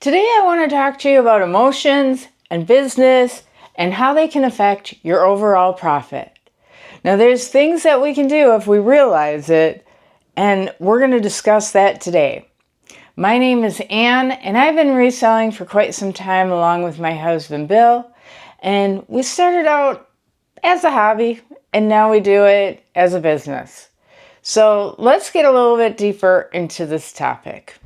Today I want to talk to you about emotions and business and how they can affect your overall profit. Now there's things that we can do if we realize it, and we're going to discuss that today. My name is Ann, and I've been reselling for quite some time along with my husband Bill, and we started out as a hobby and now we do it as a business. So let's get a little bit deeper into this topic.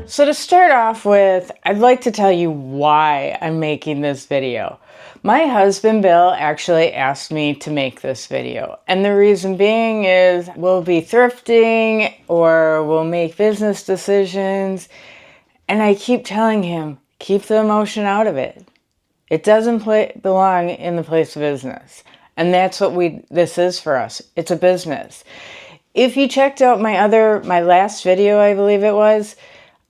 So to start off with, I'd like to tell you why I'm making this video. My husband Bill actually asked me to make this video, and the reason being is we'll be thrifting or we'll make business decisions, and I keep telling him, keep the emotion out of it. It doesn't belong in the place of business, and that's what this is for us. It's a business. If you checked out my last video, I believe it was,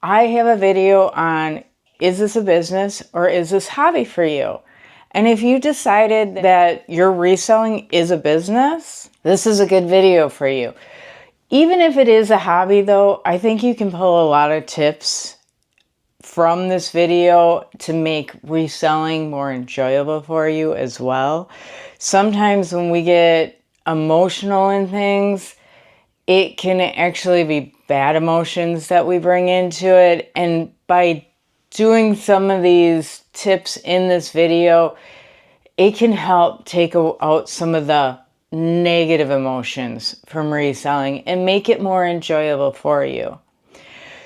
I have a video on, is this a business or is this hobby for you? And if you decided that your reselling is a business, this is a good video for you. Even if it is a hobby though, I think you can pull a lot of tips from this video to make reselling more enjoyable for you as well. Sometimes when we get emotional in things, it can actually be bad emotions that we bring into it. And by doing some of these tips in this video, it can help take out some of the negative emotions from reselling and make it more enjoyable for you.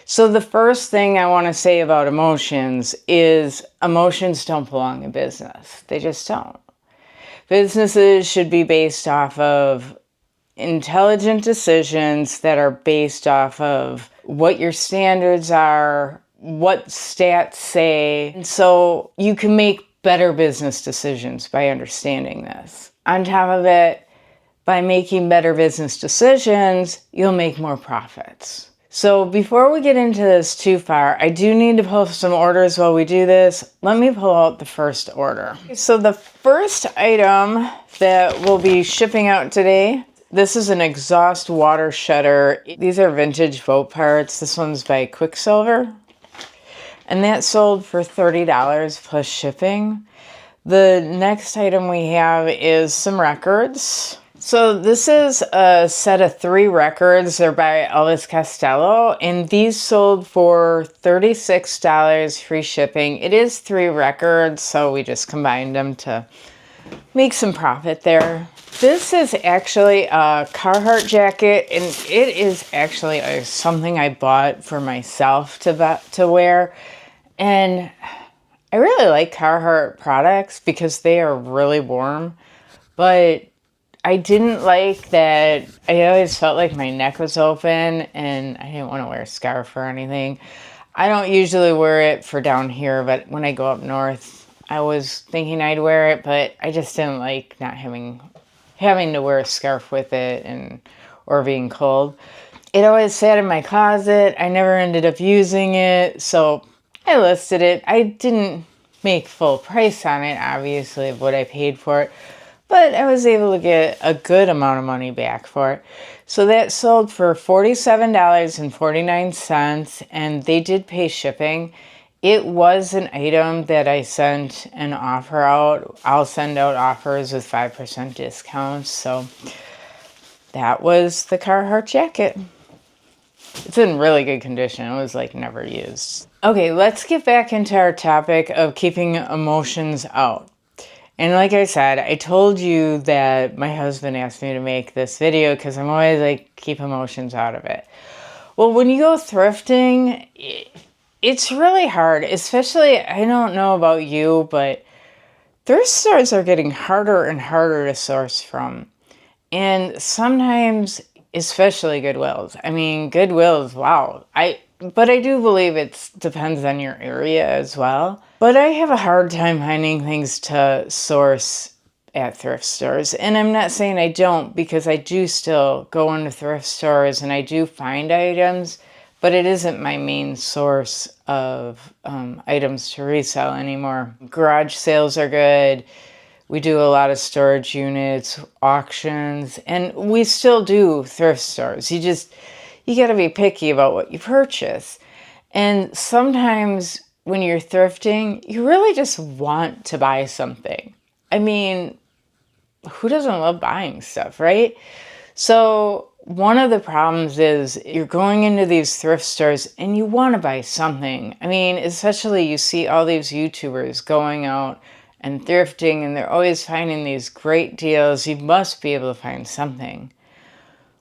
So the first thing I want to say about emotions is emotions don't belong in business. They just don't. Businesses should be based off of intelligent decisions that are based off of what your standards are, what stats say. And so you can make better business decisions by understanding this. On top of it, by making better business decisions, you'll make more profits. So before we get into this too far, I do need to pull some orders while we do this. Let me pull out the first order. So the first item that we'll be shipping out today, this is an exhaust water shutter. These are vintage boat parts. This one's by Quicksilver. And that sold for $30 plus shipping. The next item we have is some records. So this is a set of 3 records. They're by Elvis Costello, and these sold for $36 free shipping. It is 3 records, so we just combined them to make some profit there. This is actually a Carhartt jacket, and it is actually something I bought for myself to wear. And I really like Carhartt products because they are really warm, but I didn't like that. I always felt like my neck was open and I didn't want to wear a scarf or anything. I don't usually wear it for down here, but when I go up north, I was thinking I'd wear it, but I just didn't like not having to wear a scarf with it or being cold. It always sat in my closet. I never ended up using it, so I listed it. I didn't make full price on it, obviously, of what I paid for it, but I was able to get a good amount of money back for it. So that sold for $47.49, and they did pay shipping. It was an item that I sent an offer out. I'll send out offers with 5% discounts. So that was the Carhartt jacket. It's in really good condition. It was like never used. Okay, let's get back into our topic of keeping emotions out. And like I said, I told you that my husband asked me to make this video because I'm always like, keep emotions out of it. Well, when you go thrifting, it's really hard, especially, I don't know about you, but thrift stores are getting harder and harder to source from. And sometimes, especially Goodwills. I mean, Goodwills, wow. But I do believe it depends on your area as well. But I have a hard time finding things to source at thrift stores. And I'm not saying I don't, because I do still go into thrift stores and I do find items, but it isn't my main source of items to resell anymore. Garage sales are good. We do a lot of storage units, auctions, and we still do thrift stores. You got to be picky about what you purchase. And sometimes when you're thrifting, you really just want to buy something. I mean, who doesn't love buying stuff, right? So one of the problems is you're going into these thrift stores and you want to buy something. I mean, especially you see all these YouTubers going out and thrifting and they're always finding these great deals. You must be able to find something.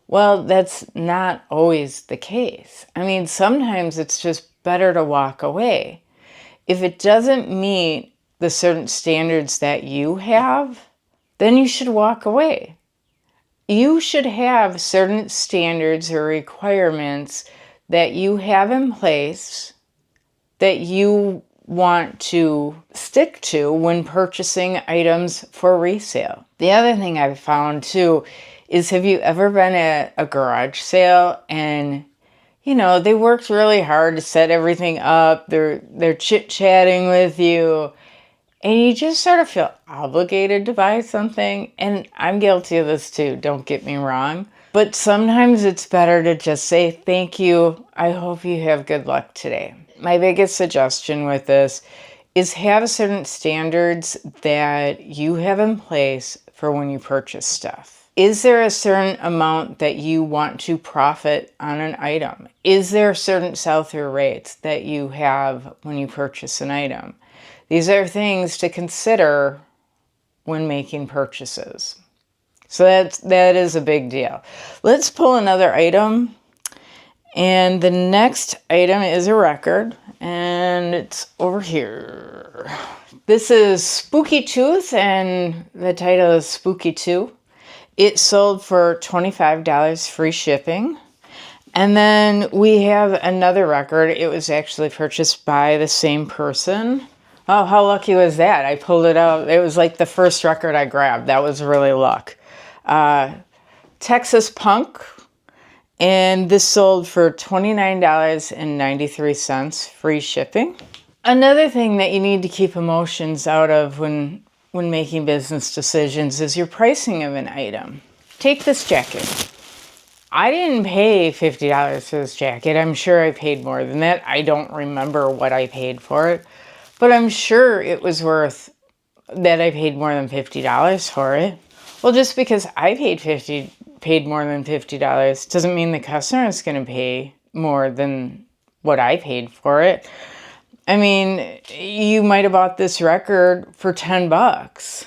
Well, that's not always the case. I mean, sometimes it's just better to walk away. If it doesn't meet the certain standards that you have, then you should walk away. You should have certain standards or requirements that you have in place that you want to stick to when purchasing items for resale. The other thing I've found too is, have you ever been at a garage sale and they worked really hard to set everything up. They're chit-chatting with you and you just sort of feel obligated to buy something. And I'm guilty of this too, don't get me wrong. But sometimes it's better to just say, thank you. I hope you have good luck today. My biggest suggestion with this is have certain standards that you have in place for when you purchase stuff. Is there a certain amount that you want to profit on an item? Is there certain sell-through rates that you have when you purchase an item? These are things to consider when making purchases. So that is a big deal. Let's pull another item. And the next item is a record, and it's over here. This is Spooky Tooth, and the title is Spooky 2. It sold for $25 free shipping. And then we have another record. It was actually purchased by the same person. Oh, how lucky was that? I pulled it out. It was like the first record I grabbed. That was really luck. Texas Punk. And this sold for $29.93 free shipping. Another thing that you need to keep emotions out of when making business decisions is your pricing of an item. Take this jacket. I didn't pay $50 for this jacket. I'm sure I paid more than that. I don't remember what I paid for it, but I'm sure it was worth that I paid more than $50 for it. Well, just because I paid more than $50 doesn't mean the customer is going to pay more than what I paid for it. I mean, you might have bought this record for $10.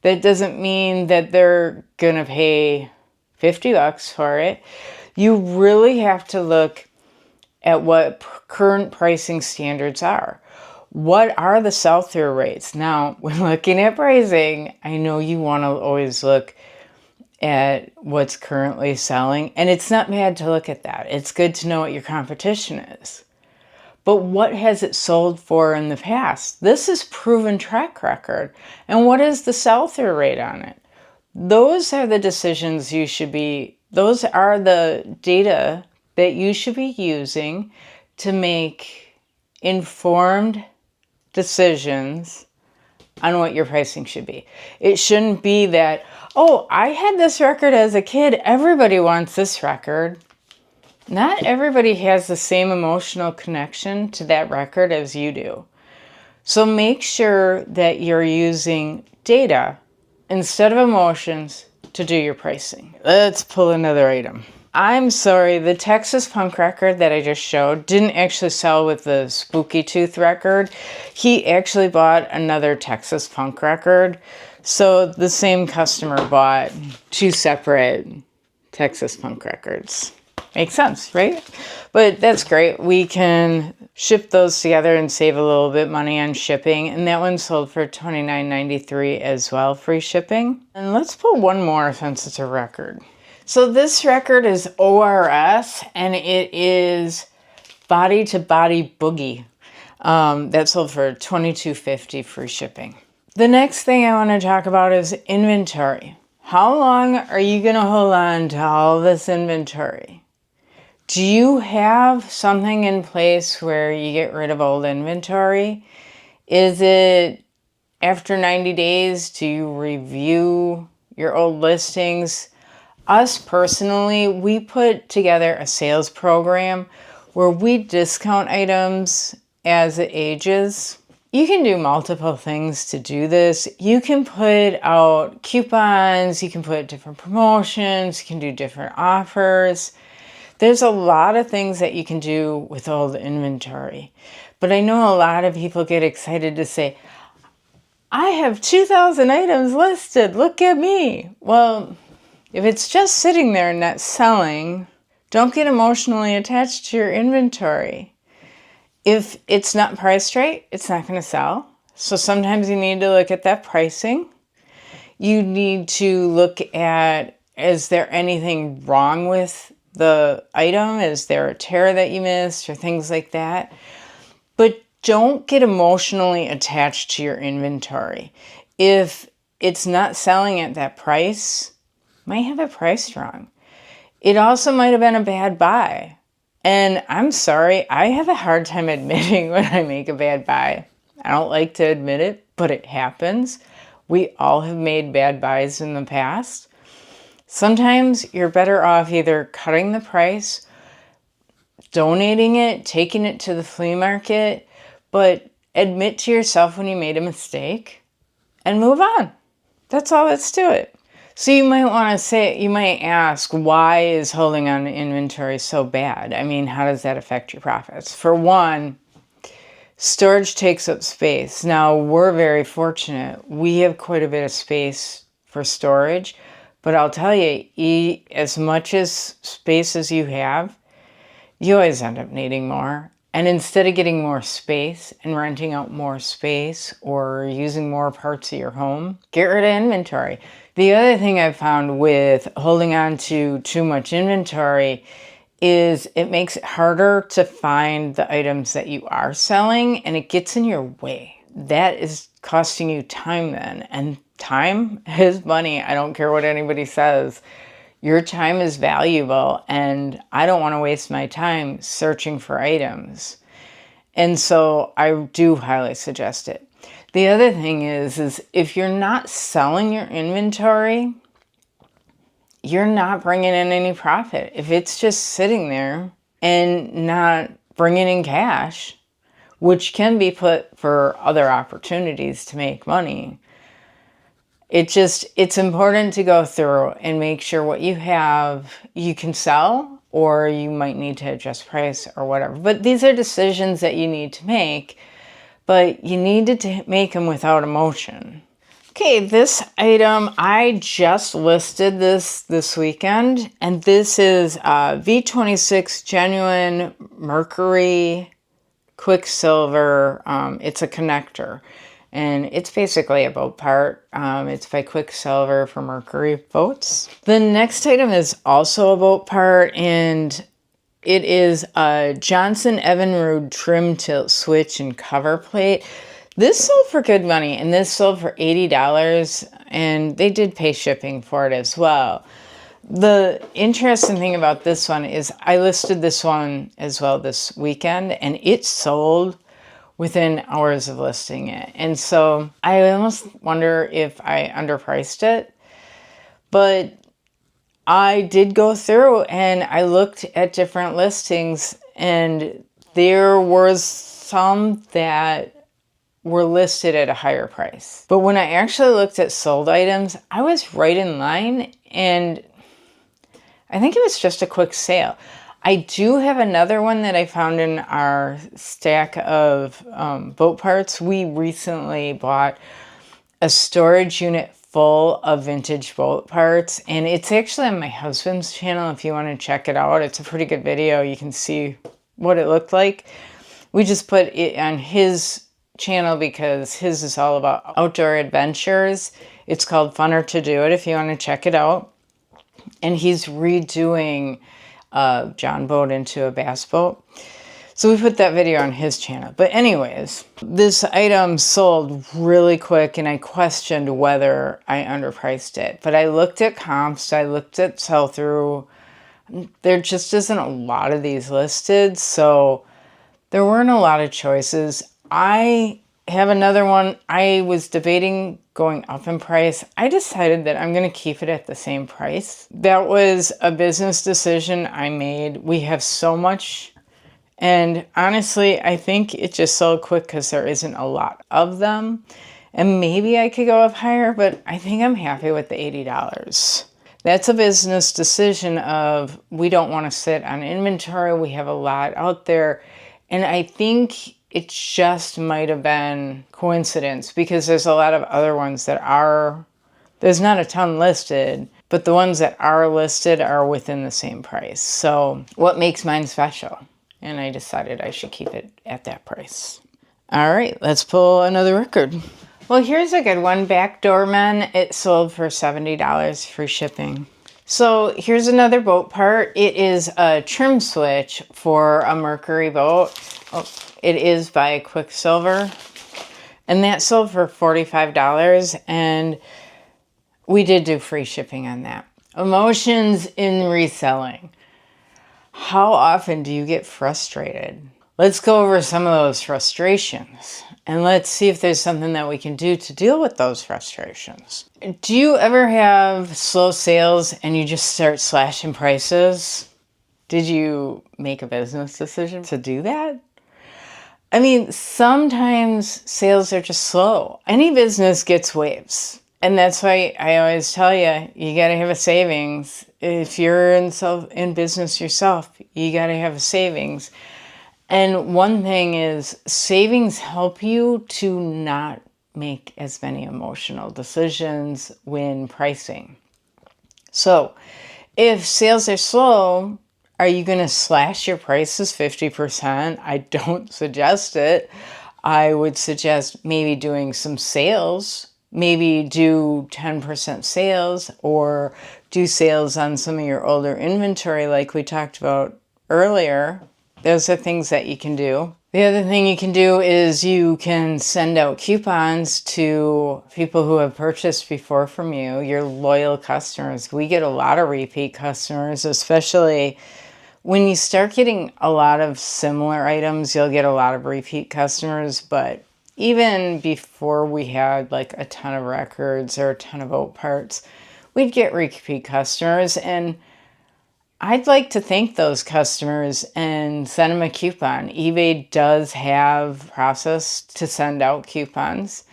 That doesn't mean that they're going to pay $50 for it. You really have to look at what current pricing standards are. What are the sell-through rates? Now, when looking at pricing, I know you want to always look at what's currently selling, and it's not bad to look at that. It's good to know what your competition is. But what has it sold for in the past? This is proven track record. And what is the sell-through rate on it? Those are the decisions those are the data that you should be using to make informed decisions on what your pricing should be. It shouldn't be that, oh, I had this record as a kid. Everybody wants this record. Not everybody has the same emotional connection to that record as you do. So make sure that you're using data instead of emotions to do your pricing. Let's pull another item. I'm sorry, the Texas Punk record that I just showed didn't actually sell with the Spooky Tooth record. He actually bought another Texas Punk record. So the same customer bought two separate Texas Punk records. Makes sense, right? But that's great. We can ship those together and save a little bit money on shipping. And that one sold for $29.93 as well, free shipping. And let's pull one more since it's a record. So this record is ORS, and it is Body to Body Boogie. That sold for $22.50 free shipping. The next thing I want to talk about is inventory. How long are you going to hold on to all this inventory? Do you have something in place where you get rid of old inventory? Is it After 90 days, do you review your old listings? Us personally, we put together a sales program where we discount items as it ages. You can do multiple things to do this. You can put out coupons, you can put different promotions, you can do different offers. There's a lot of things that you can do with old inventory. But I know a lot of people get excited to say, I have 2,000 items listed, look at me. Well, if it's just sitting there and not selling, don't get emotionally attached to your inventory. If it's not priced right, it's not going to sell. So sometimes you need to look at that pricing. You need to look at, is there anything wrong with the item? Is there a tear that you missed or things like that? But don't get emotionally attached to your inventory. If it's not selling at that price, might have it priced wrong. It also might have been a bad buy. And I'm sorry, I have a hard time admitting when I make a bad buy. I don't like to admit it, but it happens. We all have made bad buys in the past. Sometimes you're better off either cutting the price, donating it, taking it to the flea market, but admit to yourself when you made a mistake and move on. That's all that's to it. So you might want to say, you might ask, why is holding on to inventory so bad? I mean, how does that affect your profits? For one, storage takes up space. Now, we're very fortunate. We have quite a bit of space for storage, but I'll tell you, as much as space as you have, you always end up needing more. And instead of getting more space and renting out more space or using more parts of your home, get rid of inventory. The other thing I've found with holding on to too much inventory is it makes it harder to find the items that you are selling, and it gets in your way. That is costing you time then, and time is money. I don't care what anybody says. Your time is valuable, and I don't want to waste my time searching for items. And so I do highly suggest it. The other thing is if you're not selling your inventory, you're not bringing in any profit. If it's just sitting there and not bringing in cash, which can be put for other opportunities to make money, it's important to go through and make sure what you have you can sell, or you might need to adjust price or whatever. But these are decisions that you need to make, but you need to make them without emotion. Okay, this item, I just listed this weekend, and this is V26 Genuine Mercury Quicksilver. It's a connector, and it's basically a boat part. It's by Quicksilver for Mercury boats. The next item is also a boat part, and it is a Johnson Evinrude trim tilt switch and cover plate. This sold for good money, and this sold for $80, and they did pay shipping for it as well. The interesting thing about this one is I listed this one as well this weekend, and it sold within hours of listing it. And so I almost wonder if I underpriced it, but I did go through and I looked at different listings, and there was some that were listed at a higher price. But when I actually looked at sold items, I was right in line, and I think it was just a quick sale. I do have another one that I found in our stack of boat parts. We recently bought a storage unit full of vintage boat parts, and it's actually on my husband's channel if you want to check it out. It's a pretty good video. You can see what it looked like. We just put it on his channel because his is all about outdoor adventures. It's called Funner to Do It if you want to check it out. And he's redoing a John boat into a bass boat. So we put that video on his channel. But anyways, this item sold really quick, and I questioned whether I underpriced it. But I looked at comps, I looked at sell-through. There just isn't a lot of these listed, so there weren't a lot of choices. I have another one. I was debating going up in price. I decided that I'm going to keep it at the same price. That was a business decision I made. We have so much, and honestly, I think it just sold quick because there isn't a lot of them. And maybe I could go up higher, but I think I'm happy with the $80. That's a business decision of we don't want to sit on inventory. We have a lot out there. And I think it just might have been coincidence because there's a lot of other ones that are, there's not a ton listed, but the ones that are listed are within the same price. So what makes mine special? And I decided I should keep it at that price. All right, let's pull another record. Well, here's a good one. Backdoor Men. It sold for $70, free shipping. So here's another boat part. It is a trim switch for a Mercury boat. Oh, it is by Quicksilver. And that sold for $45. And we did do free shipping on that. Emotions in reselling. How often do you get frustrated? Let's go over some of those frustrations and let's see if there's something that we can do to deal with those frustrations. Do you ever have slow sales and you just start slashing prices? Did you make a business decision to do that? I mean, sometimes sales are just slow. Any business gets waves. And that's why I always tell you, you got to have a savings. If you're in business yourself, you got to have a savings. And one thing is savings help you to not make as many emotional decisions when pricing. So if sales are slow, are you going to slash your prices 50%? I don't suggest it. I would suggest maybe doing some sales. Maybe do 10% sales or do sales on some of your older inventory like we talked about earlier. Those are things that you can do. The other thing you can do is you can send out coupons to people who have purchased before from you, your loyal customers. We get a lot of repeat customers, especially when you start getting a lot of similar items, you'll get a lot of repeat customers. But even before we had like a ton of records or a ton of boat parts, we'd get repeat customers. And I'd like to thank those customers and send them a coupon. eBay does have a process to send out coupons,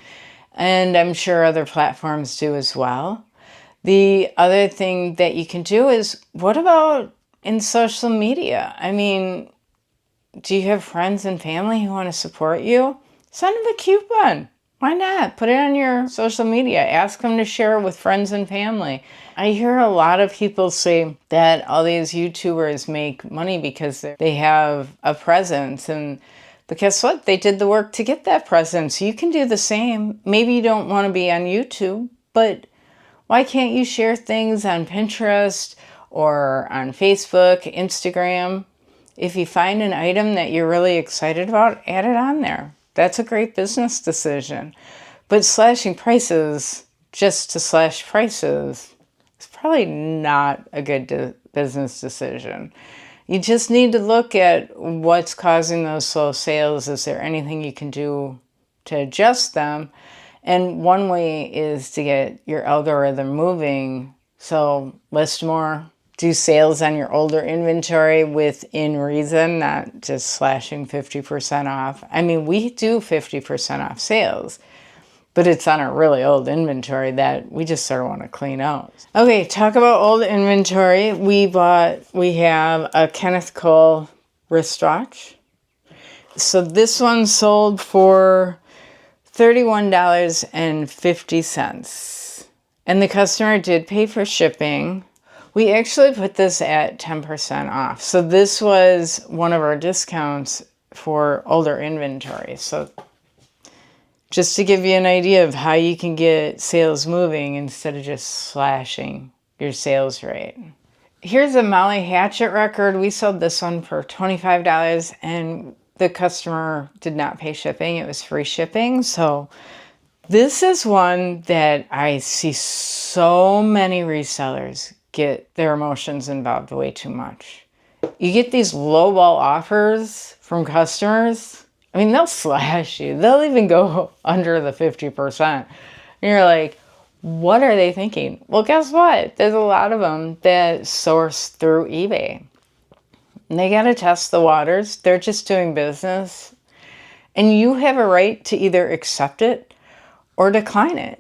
and I'm sure other platforms do as well. The other thing that you can do is, what about in social media? I mean, do you have friends and family who want to support you? Send them a coupon. Why not? Put it on your social media. Ask them to share it with friends and family. I hear a lot of people say that all these YouTubers make money because they have a presence. But guess what? They did the work to get that presence. You can do the same. Maybe you don't want to be on YouTube, but why can't you share things on Pinterest or on Facebook, Instagram? If you find an item that you're really excited about, add it on there. That's a great business decision. But slashing prices just to slash prices is probably not a good business decision. You just need to look at what's causing those slow sales. Is there anything you can do to adjust them? And one way is to get your algorithm moving. So list more. Do sales on your older inventory within reason, not just slashing 50% off. I mean, we do 50% off sales, but it's on a really old inventory that we just sort of want to clean out. Okay, talk about old inventory. We have a Kenneth Cole wristwatch. So this one sold for $31.50. And the customer did pay for shipping. We actually put this at 10% off. So this was one of our discounts for older inventory. So just to give you an idea of how you can get sales moving instead of just slashing your sales rate. Here's a Molly Hatchet record. We sold this one for $25 and the customer did not pay shipping. It was free shipping. So this is one that I see so many resellers get their emotions involved way too much. You get these lowball offers from customers, I mean, they'll slash you. They'll even go under the 50%. And you're like, what are they thinking? Well, guess what? There's a lot of them that source through eBay. And they got to test the waters. They're just doing business. And you have a right to either accept it or decline it.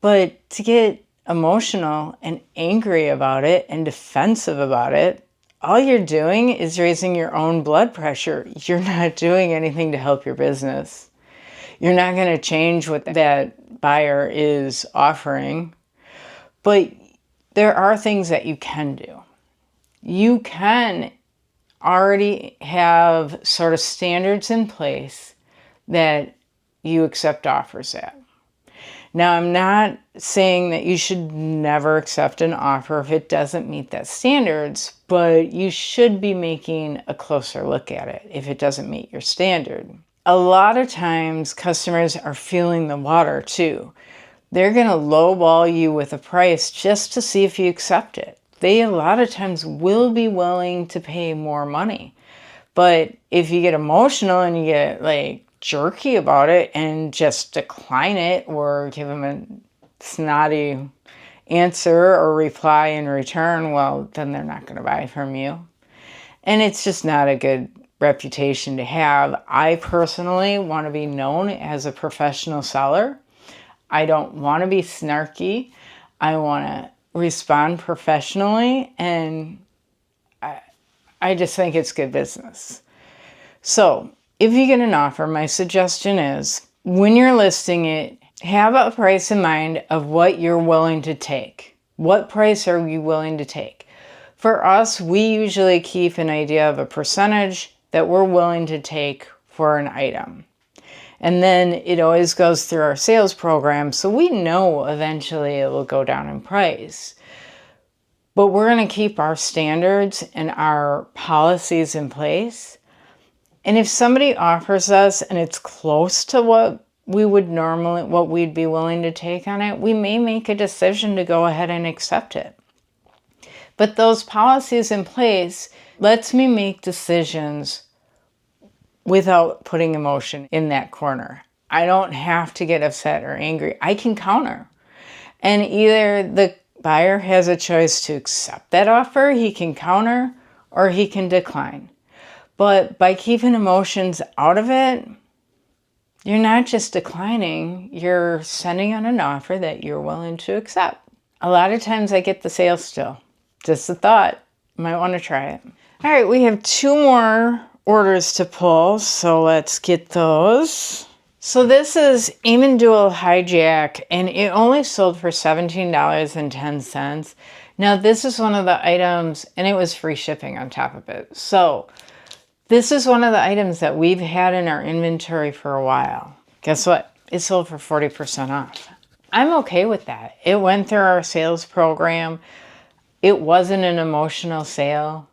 But to get emotional and angry about it and defensive about it, all you're doing is raising your own blood pressure. You're not doing anything to help your business. You're not going to change what that buyer is offering. But there are things that you can do. You can already have sort of standards in place that you accept offers at. Now, I'm not saying that you should never accept an offer if it doesn't meet that standards, but you should be making a closer look at it if it doesn't meet your standard. A lot of times customers are feeling the water too. They're going to lowball you with a price just to see if you accept it. They a lot of times will be willing to pay more money. But if you get emotional and you get like jerky about it and just decline it or give them a snotty answer or reply in return, well, then they're not going to buy from you. And it's just not a good reputation to have. I personally want to be known as a professional seller. I don't want to be snarky. I want to respond professionally, and I just think it's good business. So if you get an offer, my suggestion is when you're listing it, have a price in mind of what you're willing to take. What price are you willing to take? For us, we usually keep an idea of a percentage that we're willing to take for an item. And then it always goes through our sales program, so we know eventually it will go down in price. But we're going to keep our standards and our policies in place. And if somebody offers us and it's close to what we'd be willing to take on it, we may make a decision to go ahead and accept it. But those policies in place lets me make decisions without putting emotion in that corner. I don't have to get upset or angry. I can counter. And either the buyer has a choice to accept that offer, he can counter, or he can decline. But by keeping emotions out of it, you're not just declining, you're sending out an offer that you're willing to accept. A lot of times I get the sale still. Just a thought. You might want to try it. All right, we have 2 more orders to pull, so let's get those. So this is Eamon Dual Hijack, and it only sold for $17.10. Now this is one of the items, and it was free shipping on top of it. So this is one of the items that we've had in our inventory for a while. Guess what? It sold for 40% off. I'm okay with that. It went through our sales program. It wasn't an emotional sale.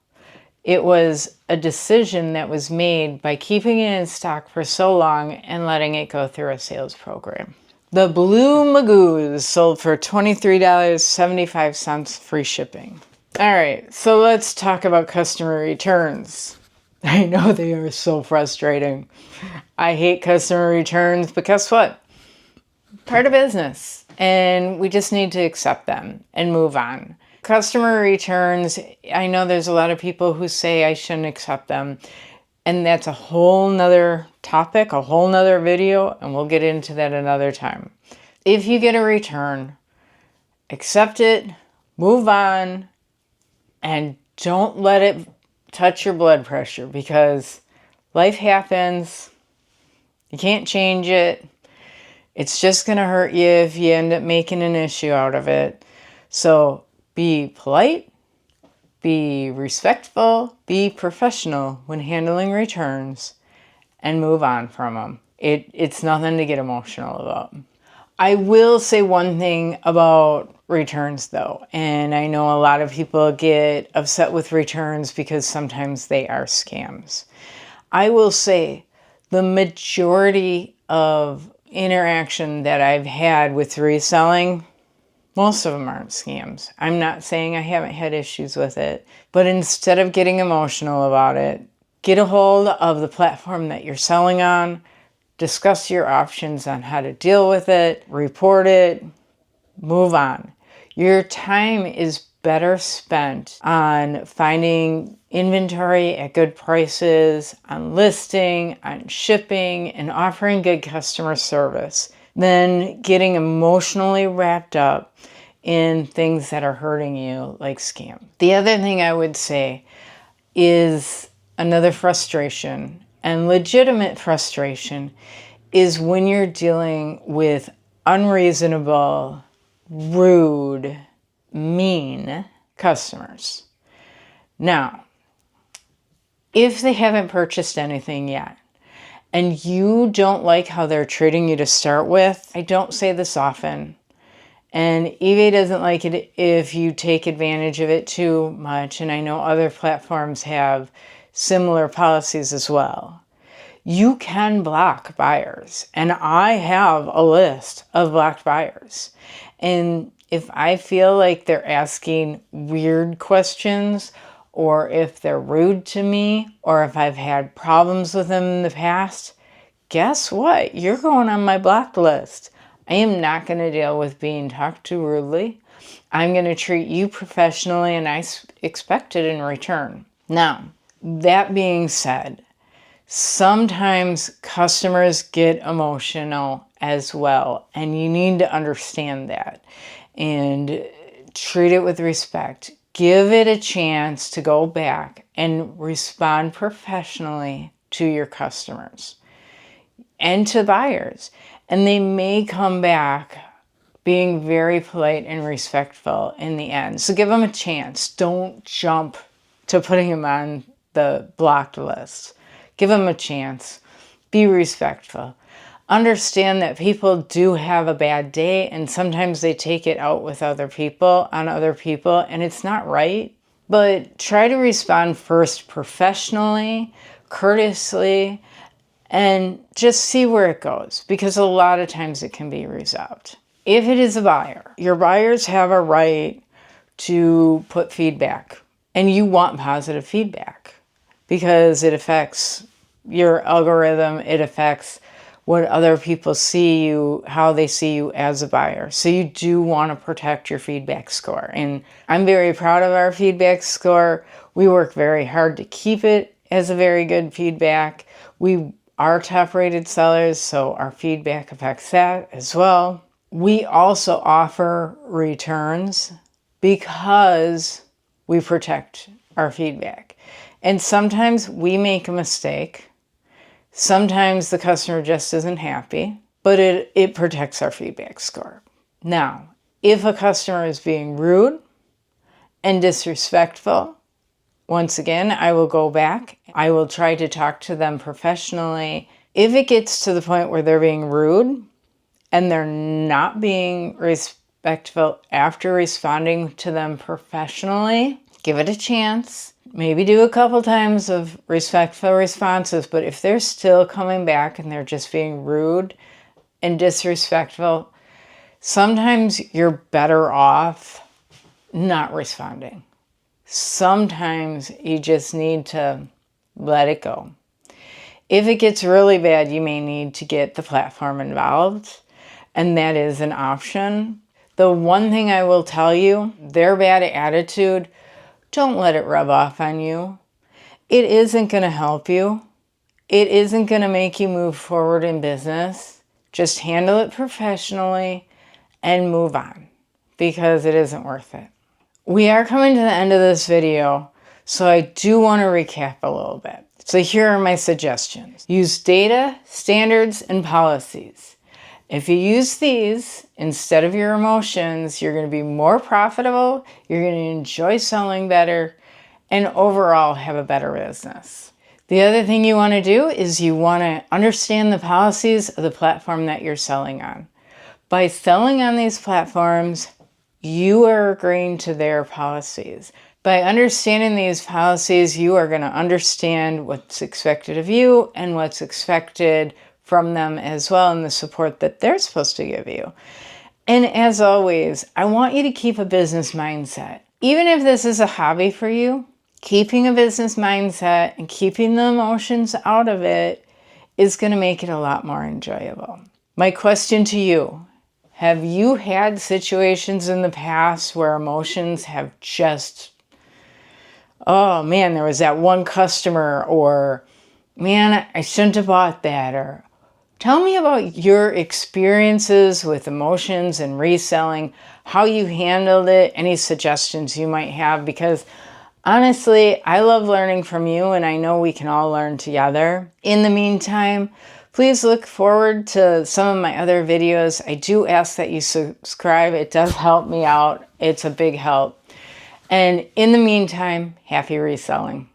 It was a decision that was made by keeping it in stock for so long and letting it go through a sales program. The Blue Magoos sold for $23.75 free shipping. All right, so let's talk about customer returns. I know they are so frustrating. I hate customer returns, but guess what? Part of business, and we just need to accept them and move on. Customer returns, I know there's a lot of people who say I shouldn't accept them, and that's a whole nother topic, a whole nother video, and we'll get into that another time. If you get a return, accept it, move on, and don't let it touch your blood pressure, because life happens. You can't change it. It's just going to hurt you if you end up making an issue out of it. So be polite, be respectful, be professional when handling returns, and move on from them. It's nothing to get emotional about. I will say one thing about returns though, and I know a lot of people get upset with returns because sometimes they are scams. I will say the majority of interaction that I've had with reselling, most of them aren't scams. I'm not saying I haven't had issues with it, but instead of getting emotional about it, Get a hold of the platform that you're selling on, discuss your options on how to deal with it, report it, move on. Your time is better spent on finding inventory at good prices, on listing, on shipping, and offering good customer service than getting emotionally wrapped up in things that are hurting you, like scam. The other thing I would say is another frustration, and legitimate frustration, is when you're dealing with unreasonable, rude, mean customers. Now, if they haven't purchased anything yet, and you don't like how they're treating you to start with, I don't say this often, and eBay doesn't like it if you take advantage of it too much, and I know other platforms have similar policies as well. You can block buyers, and I have a list of blocked buyers. And if I feel like they're asking weird questions, or if they're rude to me, or if I've had problems with them in the past, guess what? You're going on my blocked list. I am not going to deal with being talked to rudely. I'm going to treat you professionally, and I expect it in return. Now, that being said, sometimes customers get emotional as well, and you need to understand that and treat it with respect. Give it a chance to go back and respond professionally to your customers and to buyers. And they may come back being very polite and respectful in the end. So give them a chance. Don't jump to putting them on the blocked list. Give them a chance. Be respectful. Understand that people do have a bad day, and sometimes they take it out with other people, on other people, and it's not right. But try to respond first professionally, courteously, and just see where it goes, because a lot of times it can be resolved. If it is a buyer, your buyers have a right to put feedback, and you want positive feedback because it affects your algorithm, it affects what other people see you, how they see you as a buyer. So you do want to protect your feedback score. And I'm very proud of our feedback score. We work very hard to keep it as a very good feedback. We are top rated sellers, so our feedback affects that as well. We also offer returns because we protect our feedback. And sometimes we make a mistake. Sometimes the customer just isn't happy, but it protects our feedback score. Now, if a customer is being rude and disrespectful, once again, I will go back. I will try to talk to them professionally. If it gets to the point where they're being rude and they're not being respectful after responding to them professionally, give it a chance. Maybe do a couple times of respectful responses, but if they're still coming back and they're just being rude and disrespectful, sometimes you're better off not responding. Sometimes you just need to let it go. If it gets really bad, you may need to get the platform involved, and that is an option. The one thing I will tell you, their bad attitude, don't let it rub off on you. It isn't going to help you. It isn't going to make you move forward in business. Just handle it professionally and move on, because it isn't worth it. We are coming to the end of this video, so I do want to recap a little bit. So here are my suggestions. Use data, standards, and policies. If you use these instead of your emotions, you're going to be more profitable, you're going to enjoy selling better, and overall have a better business. The other thing you want to do is you want to understand the policies of the platform that you're selling on. By selling on these platforms, you are agreeing to their policies. By understanding these policies, you are going to understand what's expected of you and what's expected from them as well, and the support that they're supposed to give you. And as always, I want you to keep a business mindset. Even if this is a hobby for you, Keeping a business mindset and keeping the emotions out of it is going to make it a lot more enjoyable. My question to you, have you had situations in the past where emotions have just, oh man, there was that one customer, or man, I shouldn't have bought that, or tell me about your experiences with emotions and reselling, how you handled it, any suggestions you might have, because honestly, I love learning from you and I know we can all learn together. In the meantime, please look forward to some of my other videos. I do ask that you subscribe. It does help me out. It's a big help. And in the meantime, happy reselling.